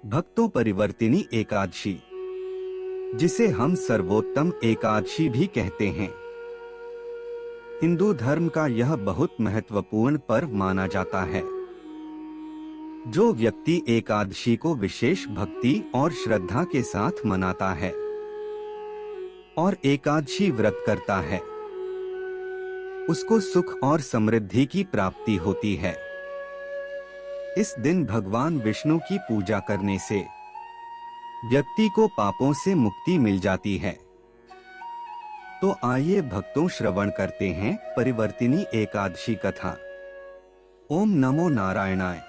भक्तों परिवर्तिनी एकादशी, जिसे हम सर्वोत्तम एकादशी भी कहते हैं, हिंदू धर्म का यह बहुत महत्वपूर्ण पर्व माना जाता है। जो व्यक्ति एकादशी को विशेष भक्ति और श्रद्धा के साथ मनाता है और एकादशी व्रत करता है, उसको सुख और समृद्धि की प्राप्ति होती है। इस दिन भगवान विष्णु की पूजा करने से व्यक्ति को पापों से मुक्ति मिल जाती है। तो आइए भक्तों श्रवण करते हैं परिवर्तिनी एकादशी कथा। ओम नमो नारायणाय।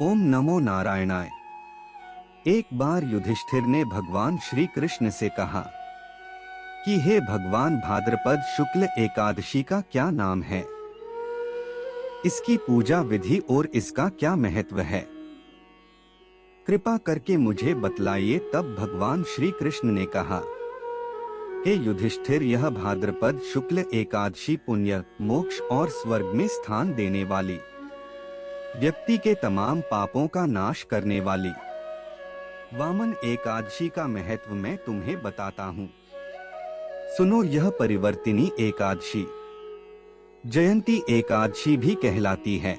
ओम नमो नारायणाय। एक बार युधिष्ठिर ने भगवान श्री कृष्ण से कहा कि हे भगवान, भाद्रपद शुक्ल एकादशी का क्या नाम है, इसकी पूजा विधि और इसका क्या महत्व है, कृपा करके मुझे बतलाइए। तब भगवान श्री कृष्ण ने कहा, हे युधिष्ठिर, यह भाद्रपद शुक्ल एकादशी पुण्य, मोक्ष और स्वर्ग में स्थान देने वाली, व्यक्ति के तमाम पापों का नाश करने वाली वामन एकादशी का महत्व मैं तुम्हें बताता हूँ। सुनो, यह परिवर्तिनी एकादशी जयंती एकादशी भी कहलाती है।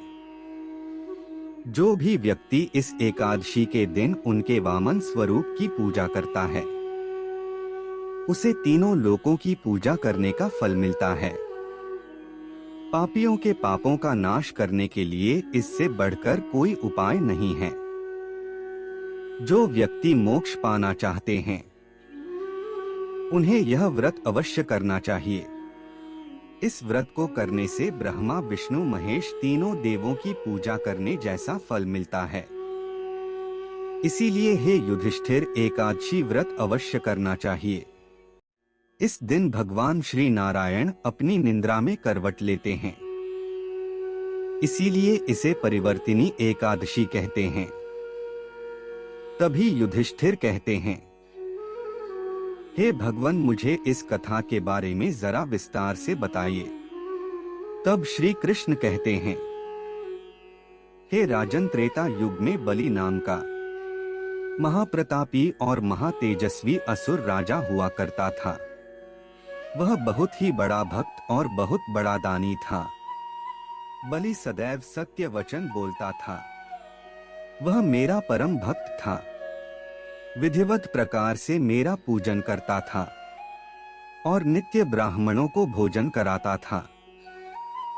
जो भी व्यक्ति इस एकादशी के दिन उनके वामन स्वरूप की पूजा करता है, उसे तीनों लोकों की पूजा करने का फल मिलता है। पापियों के पापों का नाश करने के लिए इससे बढ़कर कोई उपाय नहीं है। जो व्यक्ति मोक्ष पाना चाहते हैं, उन्हें यह व्रत अवश्य करना चाहिए। इस व्रत को करने से ब्रह्मा विष्णु महेश तीनों देवों की पूजा करने जैसा फल मिलता है। इसीलिए हे युधिष्ठिर, एकादशी व्रत अवश्य करना चाहिए। इस दिन भगवान श्री नारायण अपनी निद्रा में करवट लेते हैं, इसीलिए इसे परिवर्तिनी एकादशी कहते हैं। तभी युधिष्ठिर कहते हैं, हे भगवान, मुझे इस कथा के बारे में जरा विस्तार से बताइए। तब श्री कृष्ण कहते हैं, हे राजन, त्रेता युग में बलि नाम का महाप्रतापी और महातेजस्वी असुर राजा हुआ करता था। वह बहुत ही बड़ा भक्त और बहुत बड़ा दानी था। बलि सदैव सत्य वचन बोलता था। वह मेरा परम भक्त था, विधिवत प्रकार से मेरा पूजन करता था और नित्य ब्राह्मणों को भोजन कराता था।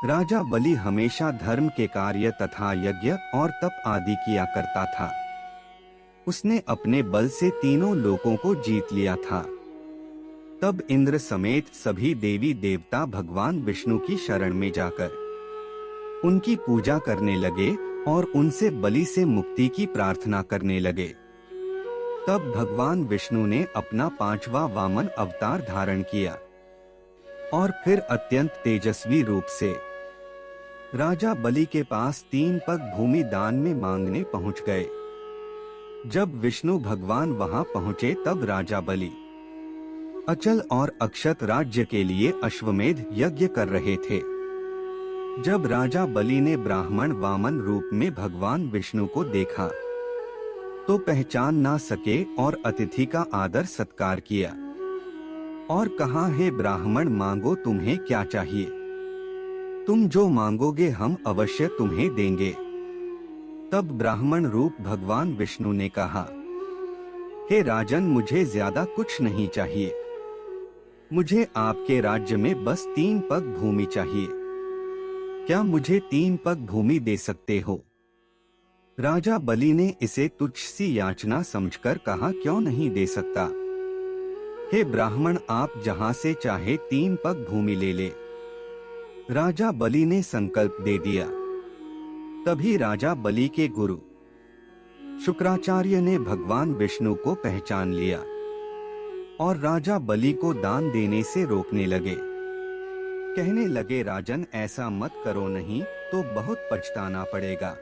राजा बलि हमेशा धर्म के कार्य तथा यज्ञ और तप आदि किया करता था। उसने अपने बल से तीनों लोकों को जीत लिया था। तब इंद्र समेत सभी देवी देवता भगवान विष्णु की शरण में जाकर उनकी पूजा करने लगे और उनसे बलि से मुक्ति की प्रार्थना करने लगे। तब भगवान विष्णु ने अपना 5वां वामन अवतार धारण किया और फिर अत्यंत तेजस्वी रूप से राजा बलि के पास 3 पग भूमि दान में मांगने पहुंच गए। जब विष्णु भगवान वहां पहुंचे, तब राजा बलि अचल और अक्षत राज्य के लिए अश्वमेध यज्ञ कर रहे थे। जब राजा बलि ने ब्राह्मण वामन रूप में भगवान विष्णु को देखा तो पहचान ना सके और अतिथि का आदर सत्कार किया और कहा, हे ब्राह्मण, मांगो, तुम्हें क्या चाहिए? तुम जो मांगोगे हम अवश्य तुम्हें देंगे। तब ब्राह्मण रूप भगवान विष्णु ने कहा, हे राजन, मुझे ज्यादा कुछ नहीं चाहिए। मुझे आपके राज्य में बस 3 पग भूमि चाहिए। क्या मुझे 3 पग भूमि दे सकते हो? राजा बलि ने इसे तुच्छ सी याचना समझकर कहा, क्यों नहीं दे सकता? हे ब्राह्मण, आप जहां से चाहे 3 पग भूमि ले ले। राजा बलि ने संकल्प दे दिया। तभी राजा बलि के गुरु शुक्राचार्य ने भगवान विष्णु को पहचान लिया और राजा बलि को दान देने से रोकने लगे। कहने लगे, राजन, ऐसा मत करो, नहीं तो बहुत पछताना पड़ेगा।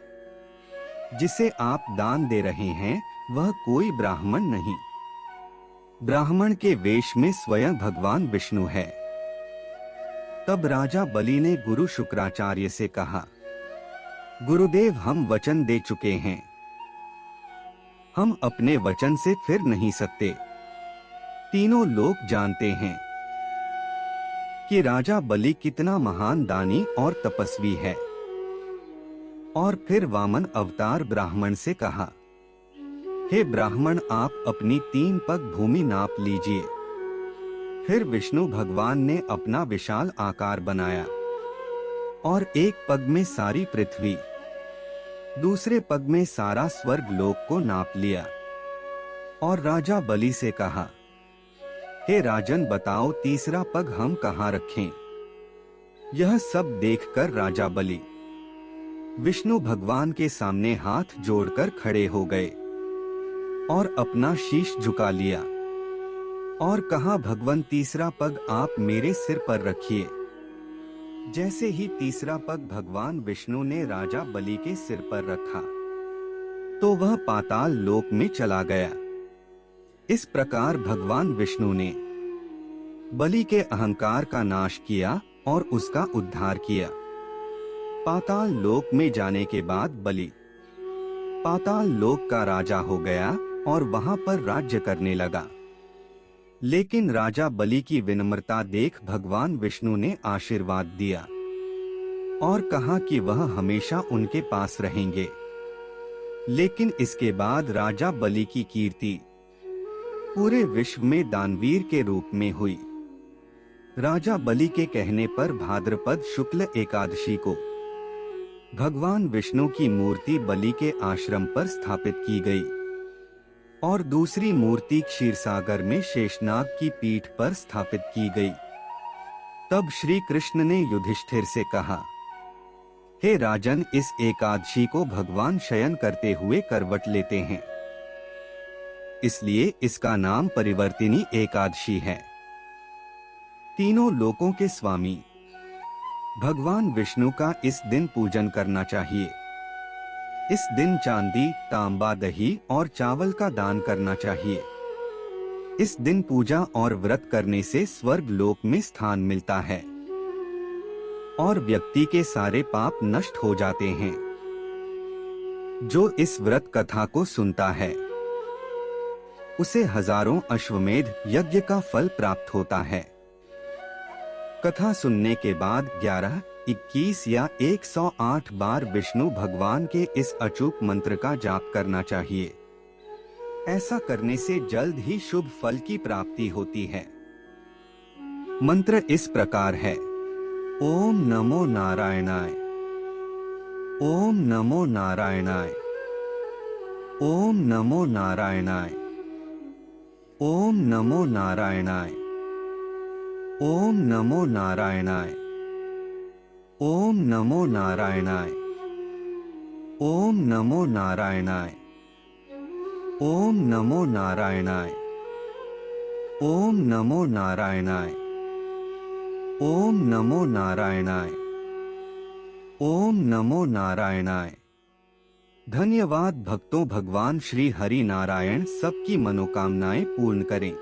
जिसे आप दान दे रहे हैं वह कोई ब्राह्मण नहीं, ब्राह्मण के वेश में स्वयं भगवान विष्णु है। तब राजा बलि ने गुरु शुक्राचार्य से कहा, गुरुदेव, हम वचन दे चुके हैं, हम अपने वचन से फिर नहीं सकते। तीनों लोग जानते हैं कि राजा बलि कितना महान दानी और तपस्वी है। और फिर वामन अवतार ब्राह्मण से कहा, हे ब्राह्मण, आप अपनी 3 पग भूमि नाप लीजिए। फिर विष्णु भगवान ने अपना विशाल आकार बनाया और एक पग में सारी पृथ्वी, दूसरे पग में सारा स्वर्ग लोक को नाप लिया। और राजा बलि से कहा, हे राजन, बताओ तीसरा पग हम कहाँ रखें। यह सब देखकर राजा बलि विष्णु भगवान के सामने हाथ जोड़कर खड़े हो गए और अपना शीश झुका लिया और कहा, भगवान, तीसरा पग आप मेरे सिर पर रखिए। जैसे ही तीसरा पग भगवान विष्णु ने राजा बलि के सिर पर रखा तो वह पाताल लोक में चला गया। इस प्रकार भगवान विष्णु ने बलि के अहंकार का नाश किया और उसका उद्धार किया। पाताल लोक में जाने के बाद बलि पाताल लोक का राजा हो गया और वहां पर राज्य करने लगा। लेकिन राजा बलि की विनम्रता देख भगवान विष्णु ने आशीर्वाद दिया और कहा कि वह हमेशा उनके पास रहेंगे। लेकिन इसके बाद राजा बलि की कीर्ति पूरे विश्व में दानवीर के रूप में हुई। राजा बलि के कहने पर भाद्रपद शुक्ल एकादशी को भगवान विष्णु की मूर्ति बलि के आश्रम पर स्थापित की गई और दूसरी मूर्ति क्षीरसागर में शेषनाग की पीठ पर स्थापित की गई। तब श्री कृष्ण ने युधिष्ठिर से कहा, हे राजन, इस एकादशी को भगवान शयन करते हुए करवट लेते हैं, इसलिए इसका नाम परिवर्तिनी एकादशी है। तीनों लोकों के स्वामी भगवान विष्णु का इस दिन पूजन करना चाहिए। इस दिन चांदी, तांबा, दही और चावल का दान करना चाहिए। इस दिन पूजा और व्रत करने से स्वर्ग लोक में स्थान मिलता है और व्यक्ति के सारे पाप नष्ट हो जाते हैं। जो इस व्रत कथा को सुनता है उसे हजारों अश्वमेध यज्ञ का फल प्राप्त होता है। कथा सुनने के बाद 11, 21 या 108 बार विष्णु भगवान के इस अचूक मंत्र का जाप करना चाहिए। ऐसा करने से जल्द ही शुभ फल की प्राप्ति होती है। मंत्र इस प्रकार है, ओम नमो नारायणाय, ओम नमो नारायणाय, ओम नमो नारायणाय, ओम नमो नारायणाय, ओम नमो नारायणाय, ओम नमो नारायणाय, ओम नमो नारायणाय, ओम नमो नारायणाय, ओम नमो नारायणाय, ओम नमो नारायणाय, ओम नमो नारायणाय। धन्यवाद भक्तों, भगवान श्री हरि नारायण सबकी मनोकामनाएं पूर्ण करें।